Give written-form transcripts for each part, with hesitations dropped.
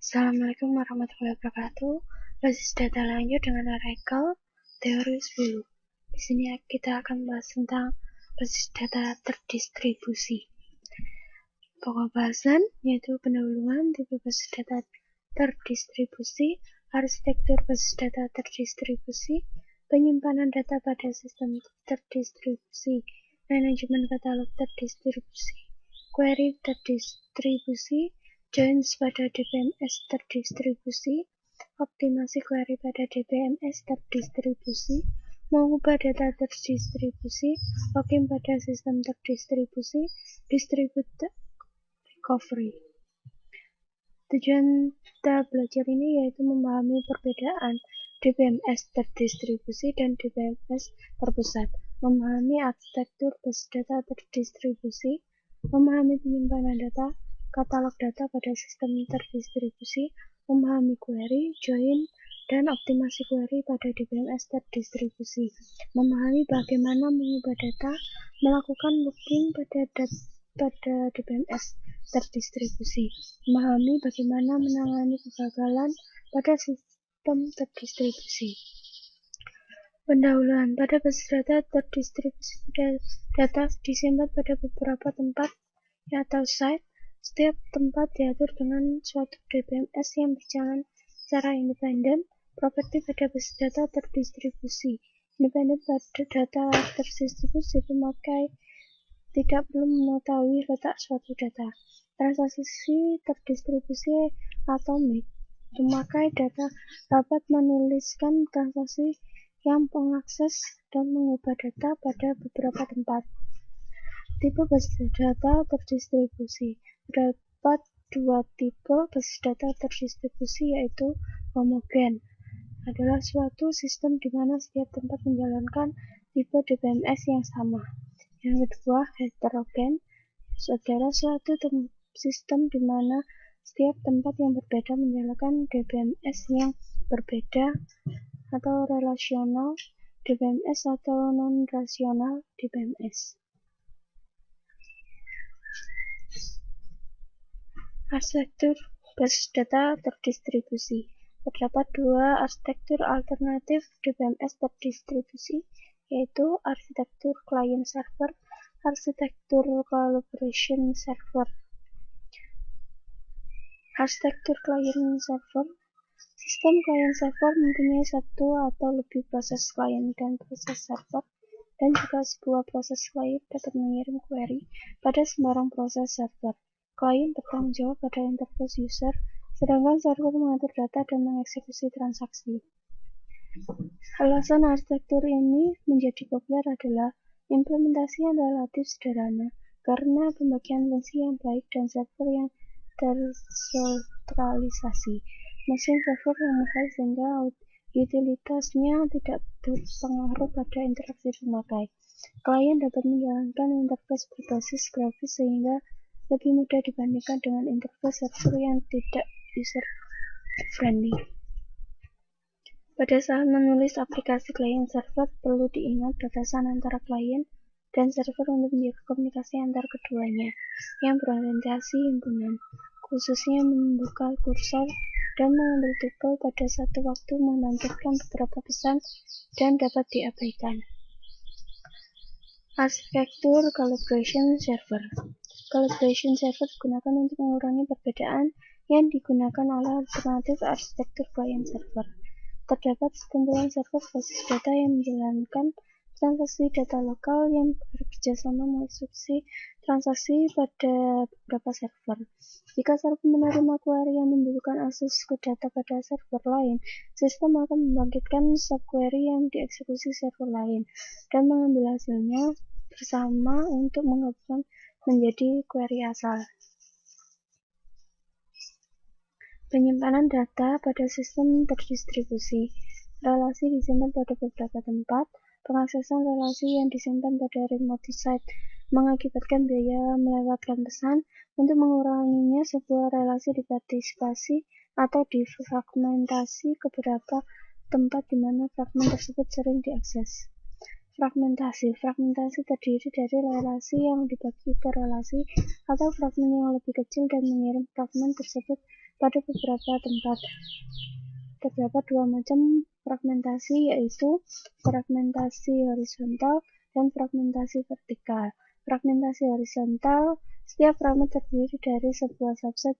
Assalamualaikum warahmatullahi wabarakatuh. Basis data lanjut dengan artikel teori 10. Di sini kita akan bahas tentang basis data terdistribusi. Pokok bahasan yaitu pendahuluan tipe basis data terdistribusi, arsitektur basis data terdistribusi, penyimpanan data pada sistem terdistribusi, manajemen katalog terdistribusi, query terdistribusi, joins pada DBMS terdistribusi, optimasi query pada DBMS terdistribusi, mengubah data terdistribusi, login pada sistem terdistribusi, distributed recovery. Tujuan kita belajar ini yaitu memahami perbedaan DBMS terdistribusi dan DBMS terpusat, memahami arsitektur basis data terdistribusi, memahami penyimpanan data, katalog data pada sistem terdistribusi, memahami query, join, dan optimasi query pada DBMS terdistribusi, memahami bagaimana mengubah data, melakukan login pada DBMS terdistribusi, memahami bagaimana menangani kegagalan pada sistem terdistribusi. Pendahuluan pada basis data terdistribusi, data disimpan pada beberapa tempat atau site. Setiap tempat diatur dengan suatu DBMS yang berjalan secara independen. Properti pada basis data terdistribusi. Independen pada data terdistribusi, pemakai tidak perlu mengetahui letak suatu data. Transaksi terdistribusi atomik. Pemakai data dapat menuliskan transaksi yang mengakses dan mengubah data pada beberapa tempat. Tipe basis data terdistribusi. Terdapat dua tipe basis data terdistribusi, yaitu homogen, adalah suatu sistem di mana setiap tempat menjalankan tipe DBMS yang sama. Yang kedua, heterogen, adalah suatu sistem di mana setiap tempat yang berbeda menjalankan DBMS yang berbeda, atau relasional DBMS atau non-rasional DBMS. Arsitektur basis data terdistribusi. Terdapat dua arsitektur alternatif DBMS terdistribusi, yaitu arsitektur client-server, arsitektur collaboration server. Arsitektur client-server. Sistem client-server mempunyai satu atau lebih proses client dan proses server, dan juga sebuah proses client dapat mengirim query pada sembarang proses server. Klien bertanggung jawab pada interface user, sedangkan server mengatur data dan mengeksekusi transaksi. Alasan arsitektur ini menjadi populer adalah implementasi yang relatif sederhana, karena pembagian fungsi yang baik dan server yang tersentralisasi. Mesin server yang mahal sehingga utilitasnya tidak berpengaruh pada interaksi pemakai. Klien dapat menjalankan interface berbasis grafis sehingga lebih mudah dibandingkan dengan interface server yang tidak user-friendly. Pada saat menulis aplikasi client-server, perlu diingat batasan antara klien dan server untuk menjaga komunikasi antar keduanya yang berorientasi himpunan, khususnya membuka kursor dan mengambil tuple pada satu waktu membangkitkan beberapa pesan dan dapat diabaikan. Arsitektur collaboration server. Collaboration server digunakan untuk mengurangi perbedaan yang digunakan oleh alternatif arsitektur client server. Terdapat sekumpulan server basis data yang menjalankan transaksi data lokal yang bekerjasama mengeksekusi transaksi pada beberapa server. Jika server menerima query yang membutuhkan akses ke data pada server lain, sistem akan membangkitkan subquery yang dieksekusi server lain dan mengambil hasilnya bersama untuk menggabungkan menjadi query asal. Penyimpanan data pada sistem terdistribusi. Relasi disimpan pada beberapa tempat. Pengaksesan relasi yang disimpan pada remote site mengakibatkan biaya melewatkan pesan. Untuk menguranginya, sebuah relasi dipartisipasi atau difragmentasi ke beberapa tempat di mana fragmen tersebut sering diakses. Fragmentasi terdiri dari relasi yang dibagi ke relasi atau fragmen yang lebih kecil dan mengirim fragmen tersebut pada beberapa tempat. Terdapat dua macam fragmentasi, yaitu fragmentasi horizontal dan fragmentasi vertikal. Fragmentasi horizontal, setiap fragmen terdiri dari sebuah subset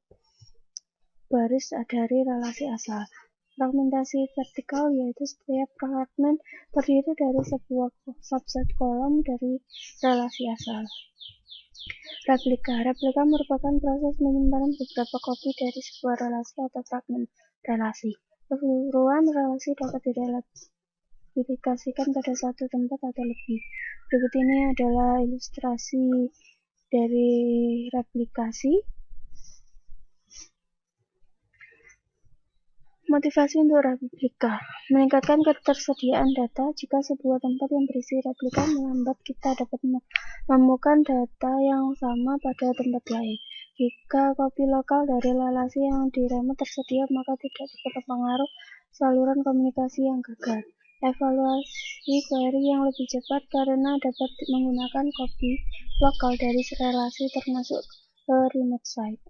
baris dari relasi asal. Fragmentasi vertikal, yaitu setiap fragmen terdiri dari sebuah subset kolom dari relasi asal. Replika merupakan proses penyimpanan beberapa kopi dari sebuah relasi atau fragmen relasi. Keseluruhan relasi dapat direplikasikan pada satu tempat atau lebih. Berikut ini adalah ilustrasi dari replikasi. Motivasi untuk replika: meningkatkan ketersediaan data. Jika sebuah tempat yang berisi replika melambat, kita dapat menemukan data yang sama pada tempat lain. Jika kopi lokal dari relasi yang diremet tersedia, maka tidak terpengaruh saluran komunikasi yang gagal. Evaluasi query yang lebih cepat karena dapat menggunakan kopi lokal dari relasi termasuk remote site.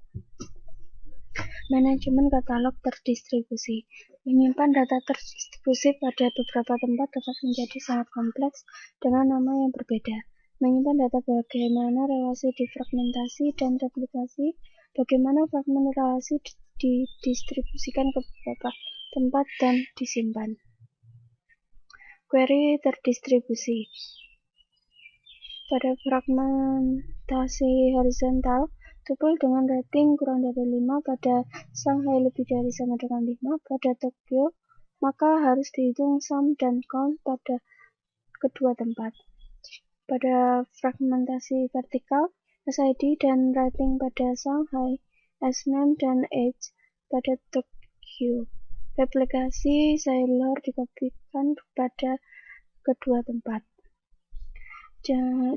Manajemen katalog terdistribusi. Menyimpan data terdistribusi pada beberapa tempat dapat menjadi sangat kompleks dengan nama yang berbeda. Menyimpan data bagaimana relasi difragmentasi dan replikasi, bagaimana fragmen relasi didistribusikan ke beberapa tempat dan disimpan. Query terdistribusi. Pada fragmentasi horizontal, tuple dengan rating kurang dari 5 pada Shanghai lebih dari sama dengan 5 pada Tokyo, maka harus dihitung sum dan count pada kedua tempat. Pada fragmentasi vertikal, SID dan rating pada Shanghai, S-name dan age pada Tokyo. Replikasi Sailor dikopikan pada kedua tempat.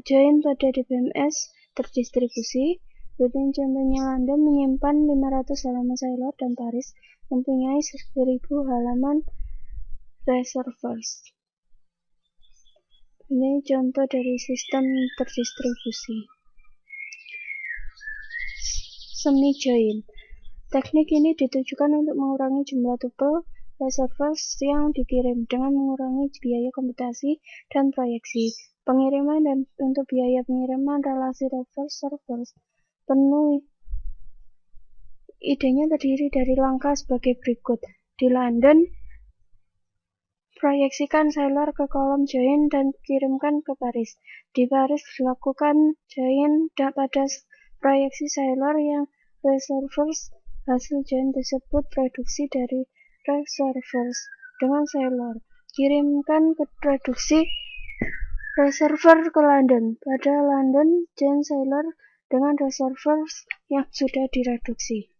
Join pada DBMS terdistribusi. Berikut contohnya: London menyimpan 500 halaman Sailor dan Paris mempunyai 1000 halaman reservoirs. Ini contoh dari sistem terdistribusi. Semi join. Teknik ini ditujukan untuk mengurangi jumlah tuple reservoirs yang dikirim dengan mengurangi biaya komputasi dan proyeksi. Pengiriman dan untuk biaya pengiriman relasi reservoirs penuh. Idenya terdiri dari langkah sebagai berikut. Di London, proyeksikan Sailor ke kolom join dan kirimkan ke Paris. Di Paris, lakukan join pada proyeksi Sailor yang reservoirs. Hasil join tersebut produksi dari reservoirs dengan Sailor. Kirimkan ke produksi reservoir ke London. Pada London, join Sailor dengan reservoirs yang sudah direduksi.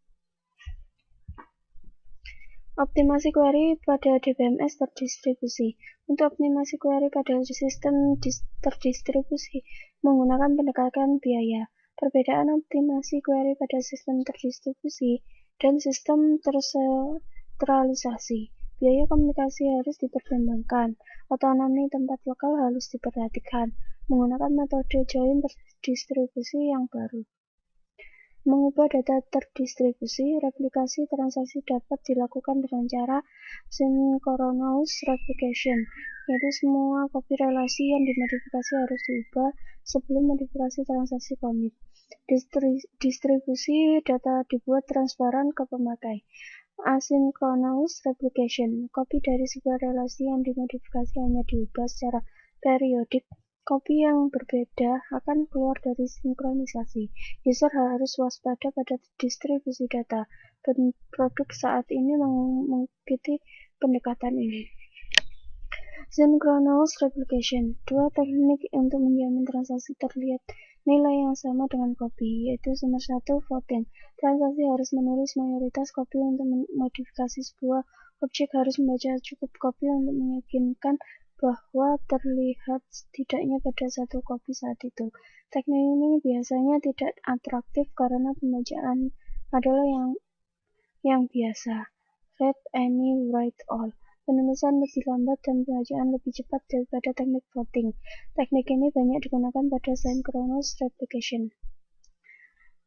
Optimasi query pada DBMS terdistribusi. Untuk optimasi query pada sistem terdistribusi menggunakan pendekatan biaya. Perbedaan optimasi query pada sistem terdistribusi dan sistem tersentralisasi. Biaya komunikasi harus dipertimbangkan. Otonomi tempat lokal harus diperhatikan. Menggunakan metode join terdistribusi yang baru. Mengubah data terdistribusi, replikasi transaksi dapat dilakukan dengan cara synchronous replication, yaitu semua kopi relasi yang dimodifikasi harus diubah sebelum modifikasi transaksi commit. Distribusi data dibuat transparan ke pemakai. Asynchronous replication, kopi dari sebuah relasi yang dimodifikasi hanya diubah secara periodik. Kopi yang berbeda akan keluar dari sinkronisasi. User harus waspada pada distribusi data. Produk saat ini mengikuti pendekatan ini. Synchronous replication, dua teknik untuk menjamin transaksi terlihat nilai yang sama dengan kopi, yaitu nomor 1, voting. Transaksi harus menulis mayoritas kopi untuk modifikasi sebuah objek harus membaca cukup kopi untuk meyakinkan bahwa terlihat setidaknya pada satu kopi saat itu. Teknik ini biasanya tidak atraktif karena pembacaan adalah yang biasa. Read any, write all. Penulisan lebih lambat dan pembacaan lebih cepat daripada teknik voting. Teknik ini banyak digunakan pada synchronous replication.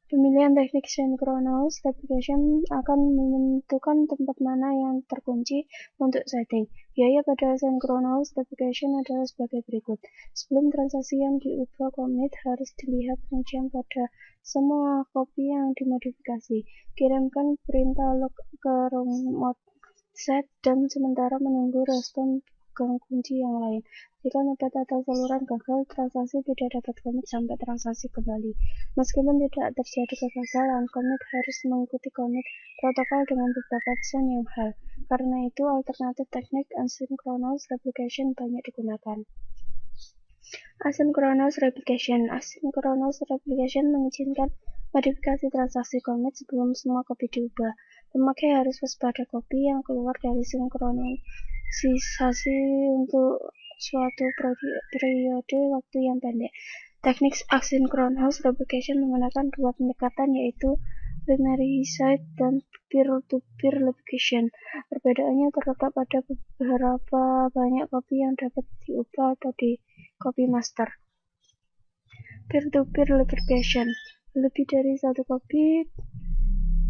Pemilihan teknik synchronous replication akan menentukan tempat mana yang terkunci untuk setting. Biaya pada synchronous replication adalah sebagai berikut. Sebelum transaksi yang diubah commit, harus dilihat kuncian pada semua copy yang dimodifikasi. Kirimkan perintah log ke remote set dan sementara menunggu respon pegang kunci yang lain. Jika node atau saluran gagal, transaksi tidak dapat commit sampai transaksi kembali. Meskipun tidak terjadi kegagalan, commit harus mengikuti commit protokol dengan beberapa pesan yang hal. Karena itu, alternatif teknik asynchronous replication banyak digunakan. Asynchronous replication. Asynchronous replication mengizinkan modifikasi transaksi commit sebelum semua copy diubah. Pemakai harus waspada copy yang keluar dari sinkronisasi untuk suatu periode waktu yang pendek. Teknik asynchronous replication menggunakan dua pendekatan, yaitu primary side dan peer-to-peer replication. Perbedaannya terletak pada beberapa banyak copy yang dapat diubah atau di copy master. Peer-to-peer replication. Lebih dari satu copy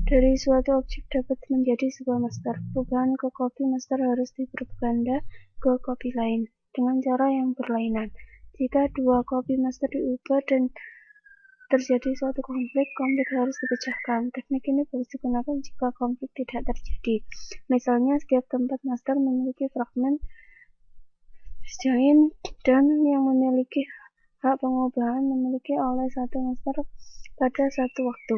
dari suatu objek dapat menjadi sebuah master. Perubahan ke copy master harus dipropaganda ke copy lain dengan cara yang berlainan. Jika dua copy master diubah dan terjadi suatu konflik harus dipecahkan. Teknik ini bagus digunakan jika konflik tidak terjadi. Misalnya, setiap tempat master memiliki fragmen join dan yang memiliki hak pengubahan memiliki oleh satu master pada satu waktu.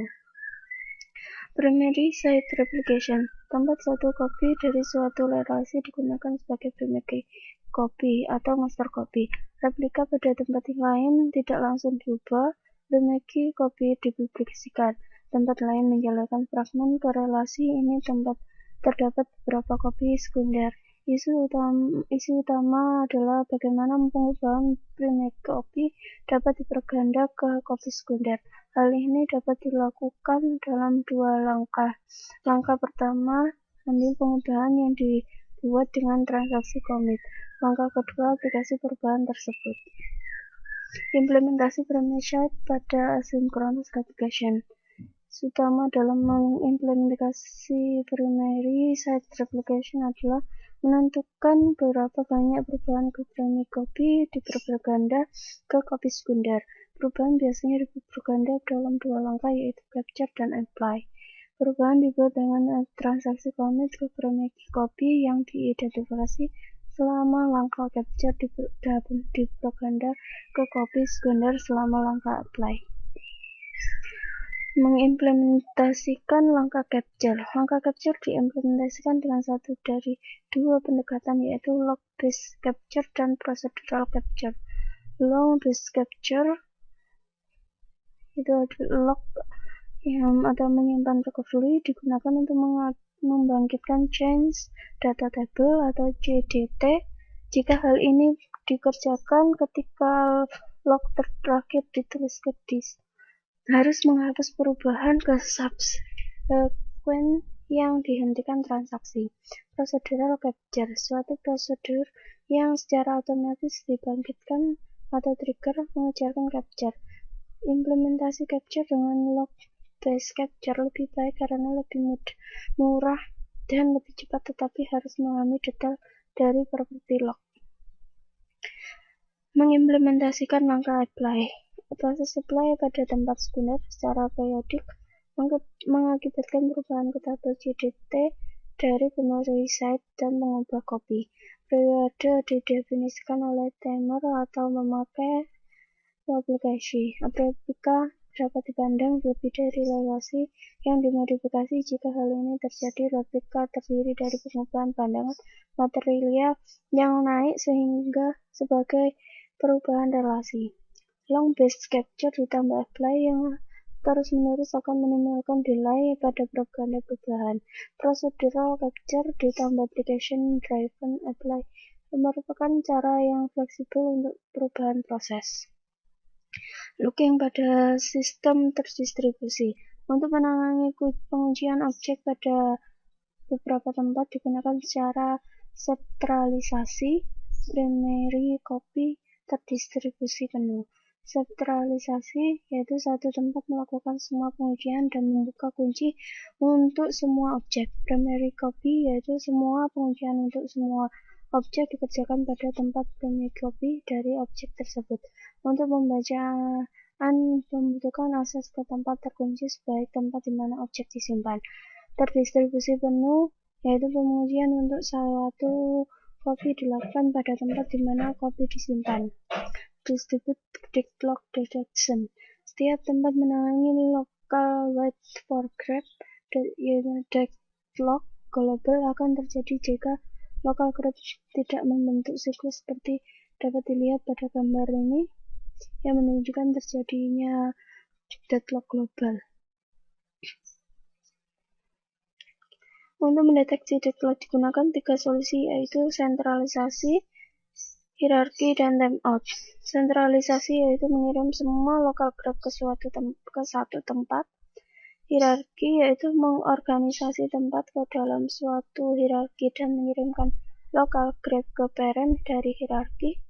Primary side replication. Tempat satu copy dari suatu relasi digunakan sebagai primary copy atau master copy. Replika pada tempat lain tidak langsung diubah. Primary copy dipublikasikan. Tempat lain menjalankan fragmen ke relasi ini terdapat beberapa copy sekunder. Isu utama adalah bagaimana pengubahan primary copy dapat dipropaganda ke copy sekunder. Hal ini dapat dilakukan dalam dua langkah. Langkah pertama, ambil pengubahan yang dibuat dengan transaksi commit. Langkah kedua, aplikasi perubahan tersebut. Implementasi primary side pada asynchronous replication. Utama dalam mengimplementasi primary side replication adalah menentukan berapa banyak perubahan ke primary copy dipropaganda ke copy sekunder. Perubahan biasanya dipropaganda dalam dua langkah, yaitu capture dan apply. Perubahan dibuat dengan transaksi commit ke primary copy yang diidentifikasi selama langkah capture dipropaganda ke copy sekunder selama langkah apply. Mengimplementasikan langkah capture. Langkah capture diimplementasikan dengan satu dari dua pendekatan, yaitu log-based capture dan procedural capture. Log-based capture itu log atau menyimpan recovery digunakan untuk membangkitkan change data table atau CDT. Jika hal ini dikerjakan ketika log terakhir ditulis ke disk, harus menghapus perubahan ke subsequent yang dihentikan transaksi. Procedural capture, suatu prosedur yang secara otomatis dibangkitkan atau trigger mengejarkan capture. Implementasi capture dengan log-based capture lebih baik karena lebih murah dan lebih cepat, tetapi harus memahami detail dari properti log. Mengimplementasikan langkah apply. Proses apply pada tempat sekunder secara periodik mengakibatkan perubahan ke tabel CDT dari primary side dan mengubah copy. Periode didefinisikan oleh timer atau memakai aplikasi. Replika dapat dipandang lebih dari relasi yang dimodifikasi. Jika hal ini terjadi, replika terdiri dari pengubahan pandangan material yang naik sehingga sebagai perubahan relasi. Long-based capture ditambah apply yang terus-menerus akan menimbulkan delay pada propaganda perubahan. Procedural capture ditambah application-driven apply merupakan cara yang fleksibel untuk perubahan proses. Looking pada sistem terdistribusi. Untuk menangani pengujian objek pada beberapa tempat digunakan secara sentralisasi primary copy terdistribusi penuh. Sentralisasi yaitu satu tempat melakukan semua pengujian dan membuka kunci untuk semua objek. Primary copy yaitu semua pengujian untuk semua objek dikerjakan pada tempat primary copy dari objek tersebut. Untuk pembacaan membutuhkan akses ke tempat terkunci sebagai tempat di mana objek disimpan. Terdistribusi penuh yaitu pengujian untuk suatu copy dilakukan pada tempat di mana copy disimpan. Distribute deadlock detection. Setiap tempat menangani local wait for grep, deadlock global akan terjadi jika local grep tidak membentuk siklus seperti dapat dilihat pada gambar ini yang menunjukkan terjadinya deadlock global. Untuk mendeteksi deadlock digunakan 3 solusi yaitu sentralisasi, hierarki, dan timeout. Sentralisasi yaitu mengirim semua local grep ke satu tempat. Hierarki yaitu mengorganisasi tempat ke dalam suatu hierarki dan mengirimkan local grep ke parent dari hierarki.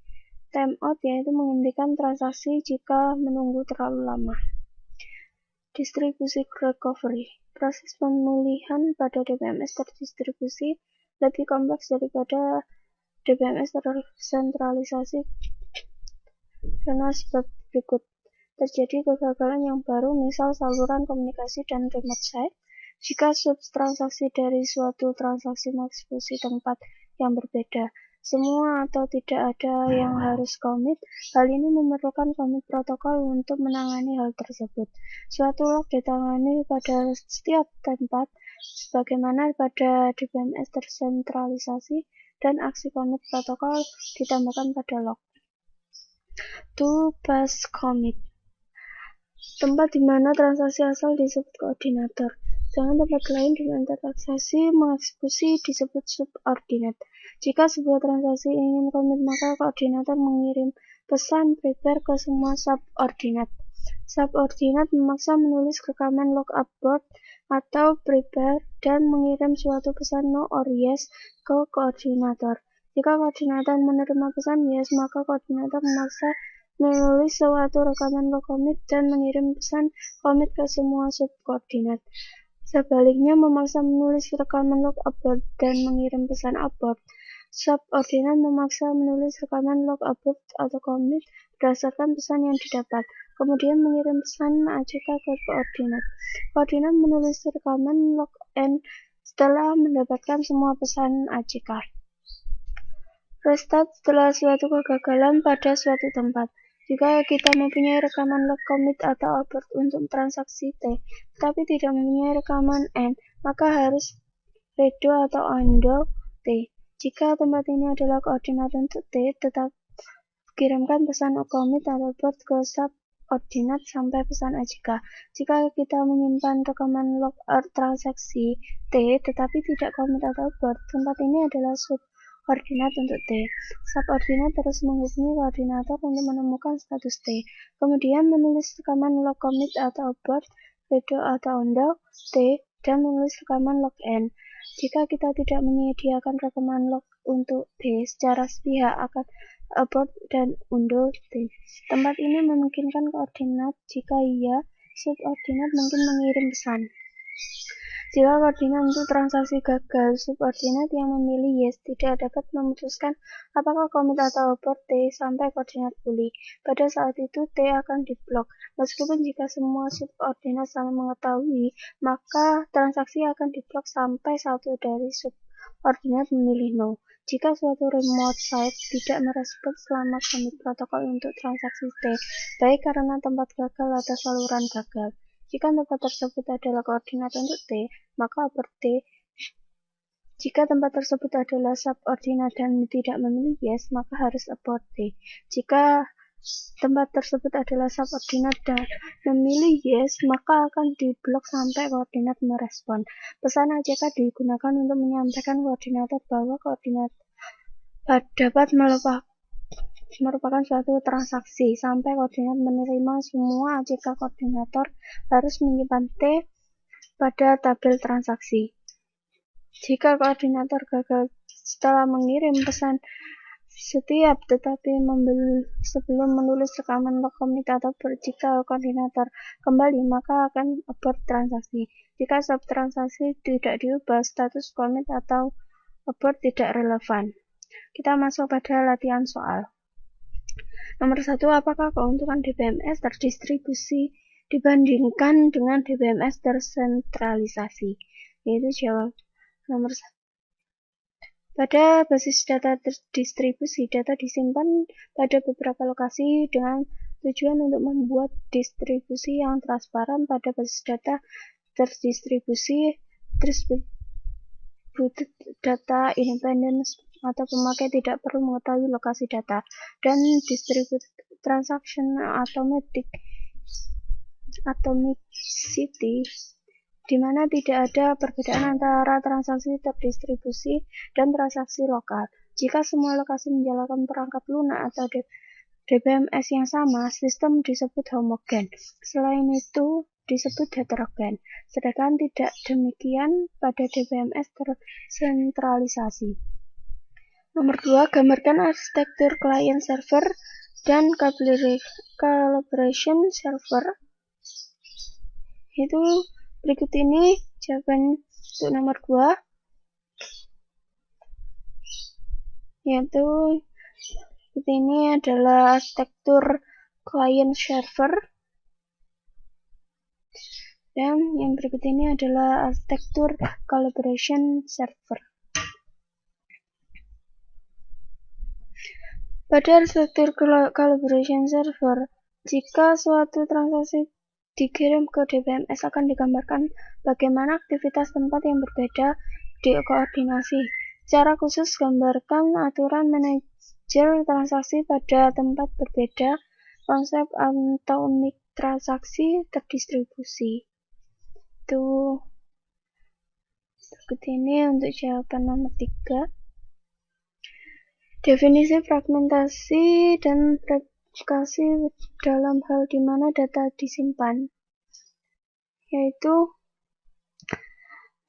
Timeout yaitu menghentikan transaksi jika menunggu terlalu lama. Distribusi recovery. Proses pemulihan pada DBMS terdistribusi lebih kompleks daripada DBMS tersentralisasi karena sebab berikut. Terjadi kegagalan yang baru, misal saluran komunikasi dan remote site. Jika subtransaksi dari suatu transaksi mengeksekusi tempat yang berbeda, semua atau tidak ada yang harus commit. Hal ini memerlukan commit protokol untuk menangani hal tersebut. Suatu log ditangani pada setiap tempat, sebagaimana pada DBMS tersentralisasi, dan aksi commit protokol ditambahkan pada log. To pass commit. Tempat di mana transaksi asal disebut koordinator. Sedangkan tempat lain di mana transaksi mengeksekusi disebut subordinate. Jika sebuah transaksi ingin commit, maka koordinator mengirim pesan prepare ke semua subordinate. Subordinate memaksa menulis rekaman log abort atau prepare dan mengirim suatu pesan no or yes ke koordinator. Jika koordinator menerima pesan yes, maka koordinator memaksa menulis suatu rekaman log commit dan mengirim pesan commit ke semua subkoordinat. Sebaliknya, memaksa menulis rekaman log abort dan mengirim pesan abort. Subordinat memaksa menulis rekaman log abort atau commit berdasarkan pesan yang didapat, kemudian mengirim pesan ACK ke koordinat. Koordinat menulis rekaman log n setelah mendapatkan semua pesan ACK. Restart setelah suatu kegagalan pada suatu tempat. Jika kita mempunyai rekaman log commit atau abort untuk transaksi T, tetapi tidak mempunyai rekaman N, maka harus redo atau undo T. Jika tempat ini adalah koordinat untuk T, tetap kirimkan pesan commit atau abort ke subordinat sampai pesan ACK. Jika kita menyimpan rekaman log transaksi T, tetapi tidak commit atau abort, tempat ini adalah koordinat untuk T. Subordinat terus menghubungi koordinator untuk menemukan status T, kemudian menulis rekaman log commit atau abort, redo atau undo T, dan menulis rekaman log N. Jika kita tidak menyediakan rekaman log untuk T, secara sepihak akan abort dan undo T. Tempat ini memungkinkan koordinat. Jika iya, subordinat mungkin mengirim pesan. Jika koordinat untuk transaksi gagal, subordinat yang memilih yes tidak dapat memutuskan apakah commit atau abort T sampai koordinat pulih. Pada saat itu T akan diblok. Meskipun jika semua subordinat saling mengetahui, maka transaksi akan diblok sampai satu dari subordinat memilih no. Jika suatu remote site tidak merespon selama commit protokol untuk transaksi T, baik karena tempat gagal atau saluran gagal. Jika tempat tersebut adalah koordinat untuk T, maka abort T. Jika tempat tersebut adalah subordinat dan tidak memilih yes, maka harus abort T. Jika tempat tersebut adalah subordinat dan memilih yes, maka akan diblok sampai koordinat merespon. Pesan ACK digunakan untuk menyampaikan koordinator bahwa koordinat dapat merupakan suatu transaksi. Sampai koordinat menerima semua ACK, koordinator harus menyimpan T pada tabel transaksi. Jika koordinator gagal setelah mengirim pesan Tetapi sebelum menulis rekaman log commit atau jika koordinator kembali, maka akan abort transaksi. Jika sub transaksi tidak diubah, status commit atau abort tidak relevan. Kita masuk pada latihan soal. Nomor 1, apakah keuntungan DBMS terdistribusi dibandingkan dengan DBMS tersentralisasi? Yaitu jawab nomor 1. Pada basis data terdistribusi, data disimpan pada beberapa lokasi dengan tujuan untuk membuat distribusi yang transparan. Pada basis data terdistribusi, distributed data independence atau pemakai tidak perlu mengetahui lokasi data, dan distributed transaction atomicity, di mana tidak ada perbedaan antara transaksi terdistribusi dan transaksi lokal. Jika semua lokasi menjalankan perangkat lunak atau DBMS yang sama, sistem disebut homogen. Selain itu, disebut heterogen. Sedangkan tidak demikian pada DBMS tersentralisasi. Nomor 2, gambarkan arsitektur client server dan calibration server. Itu berikut ini jawaban untuk nomor 2, yaitu berikut ini adalah arsitektur client server, dan yang berikut ini adalah arsitektur calibration server. Pada arsitektur calibration server, jika suatu transaksi dikirim ke DBMS akan digambarkan bagaimana aktivitas tempat yang berbeda dikoordinasi. Secara khusus, gambarkan aturan manajer transaksi pada tempat berbeda, konsep atomic transaksi terdistribusi. Itu berikut ini untuk jawaban nomor 3. Definisi fragmentasi dan replikasi dalam hal di mana data disimpan, yaitu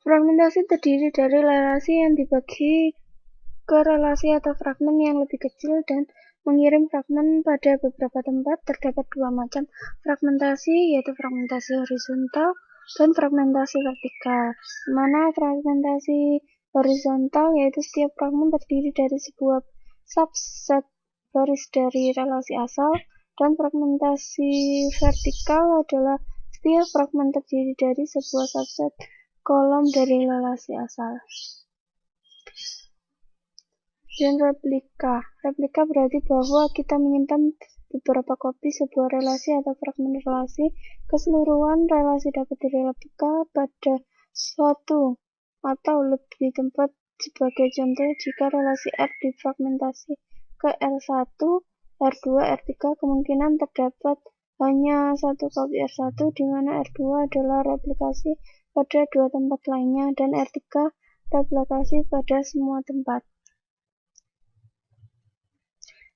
fragmentasi terdiri dari relasi yang dibagi ke relasi atau fragmen yang lebih kecil dan mengirim fragmen pada beberapa tempat. Terdapat dua macam fragmentasi, yaitu fragmentasi horizontal dan fragmentasi vertikal. Mana fragmentasi horizontal yaitu setiap fragmen terdiri dari sebuah subset baris dari relasi asal, dan fragmentasi vertikal adalah setiap fragmen terdiri dari sebuah subset kolom dari relasi asal. Dan replika berarti bahwa kita menyimpan beberapa kopi sebuah relasi atau fragmen relasi. Keseluruhan relasi dapat direplika pada suatu atau lebih tempat. Sebagai contoh, jika relasi R difragmentasi ke R1, R2, R3, kemungkinan terdapat hanya satu kopi R1, di mana R2 adalah replikasi pada dua tempat lainnya, dan R3 replikasi pada semua tempat.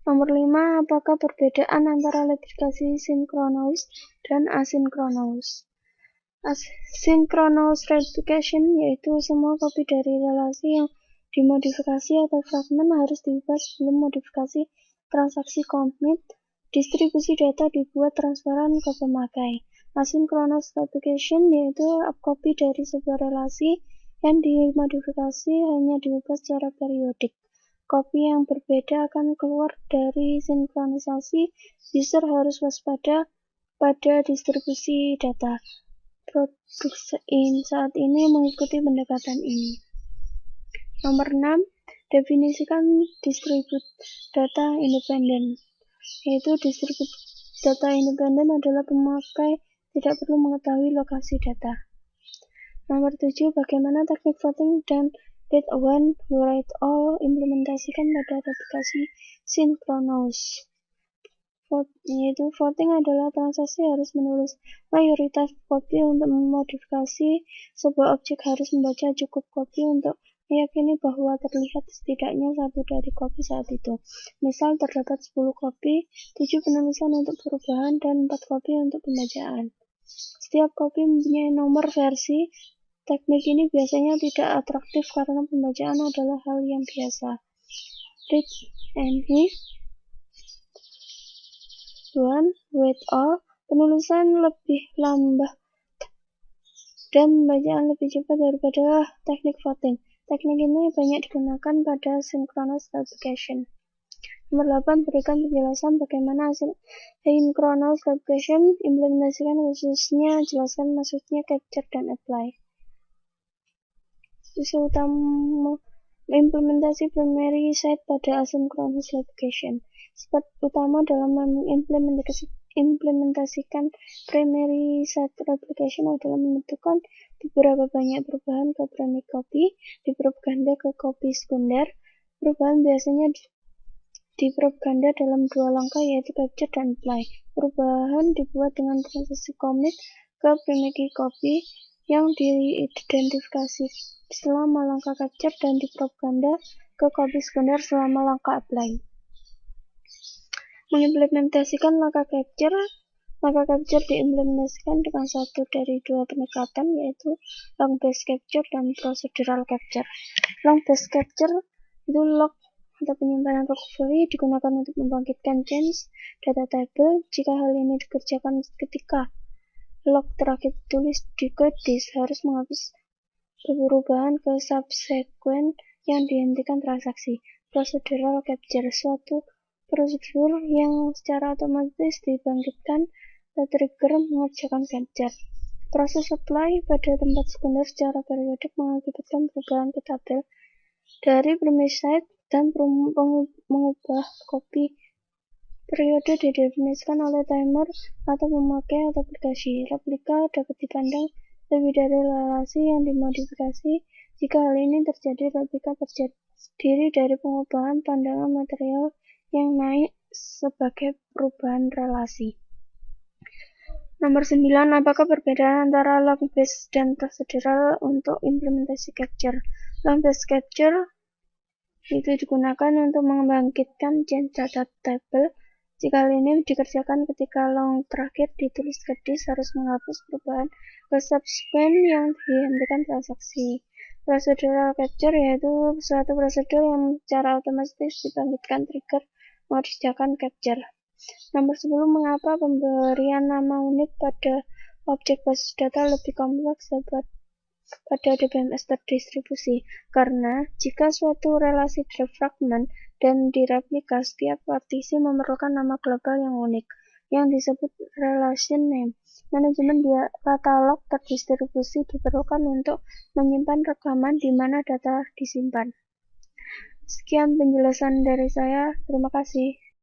Nomor 5, apakah perbedaan antara replikasi sinkronous dan asinkronous? Asynchronous replication yaitu semua kopi dari relasi yang dimodifikasi atau fragmen harus diubah sebelum modifikasi transaksi commit. Distribusi data dibuat transparan ke pemakai. Asynchronous replication yaitu kopi dari sebuah relasi yang dimodifikasi hanya diubah secara periodik. Kopi yang berbeda akan keluar dari sinkronisasi. User harus waspada pada distribusi data. Produk saat ini mengikuti pendekatan ini. Nomor 6, definisikan distribute data independen. Yaitu distribute data independen adalah pemakai tidak perlu mengetahui lokasi data. Nomor 7, bagaimana teknik voting dan read one, write all implementasikan pada replikasi sinkronous. Yaitu voting adalah transaksi harus menulis mayoritas kopi untuk memodifikasi sebuah objek harus membaca cukup kopi untuk meyakini bahwa terlihat setidaknya satu dari kopi saat itu. Misal terdapat 10 kopi, 7 penulisan untuk perubahan dan 4 kopi untuk pembacaan. Setiap kopi mempunyai nomor versi. Teknik ini biasanya tidak atraktif karena pembacaan adalah hal yang biasa. read any one with all, penulisan lebih lambat dan pembacaan lebih cepat daripada teknik voting. Teknik ini banyak digunakan pada synchronous replication. Nomor 8. Berikan penjelasan bagaimana synchronous replication implementasikan, khususnya jelaskan maksudnya capture dan apply. Isu utama implementasi primary site pada asynchronous replication. Sifat utama dalam implementasikan primary site replication adalah menentukan beberapa banyak perubahan ke primary copy, dipropaganda ke copy sekunder. Perubahan biasanya dipropaganda dalam dua langkah, yaitu capture dan apply. Perubahan dibuat dengan transaksi commit ke primary copy yang diidentifikasi selama langkah capture dan dipropaganda ke copy sekunder selama langkah apply. Mengimplementasikan langkah capture diimplementasikan dengan satu dari dua pendekatan, yaitu long-based capture dan procedural capture. Long-based capture itu log atau penyimpanan recovery digunakan untuk membangkitkan change data table. Jika hal ini dikerjakan ketika log terakhir ditulis di code disk, harus menghapus perubahan ke subsequent yang dihentikan transaksi. Procedural capture, suatu prosedur yang secara otomatis dibangkitkan atau trigger mengerjakan capture. Proses apply pada tempat sekunder secara periodik mengakibatkan perubahan ke tabel dari primary site dan mengubah copy. Periode didefinisikan oleh timer atau pemakai atau aplikasi. Replika dapat dipandang lebih dari relasi yang dimodifikasi. Jika hal ini terjadi, replika terdiri dari pengubahan pandangan material yang naik sebagai perubahan relasi. Nomor 9. Apakah perbedaan antara long-based dan procedural untuk implementasi capture? Long-based capture itu digunakan untuk membangkitkan change data table. Jika hal ini dikerjakan ketika long terakhir ditulis ke disk, harus menghapus perubahan ke subsequent yang dihentikan transaksi. Procedural capture yaitu suatu prosedur yang secara otomatis dibangkitkan trigger mengerjakan capture. Nomor 10. Mengapa pemberian nama unik pada objek basis data lebih kompleks pada DBMS terdistribusi? Karena jika suatu relasi defragment dan direplika, setiap partisi memerlukan nama global yang unik, yang disebut relation name. Manajemen katalog terdistribusi diperlukan untuk menyimpan rekaman di mana data disimpan. Sekian penjelasan dari saya. Terima kasih.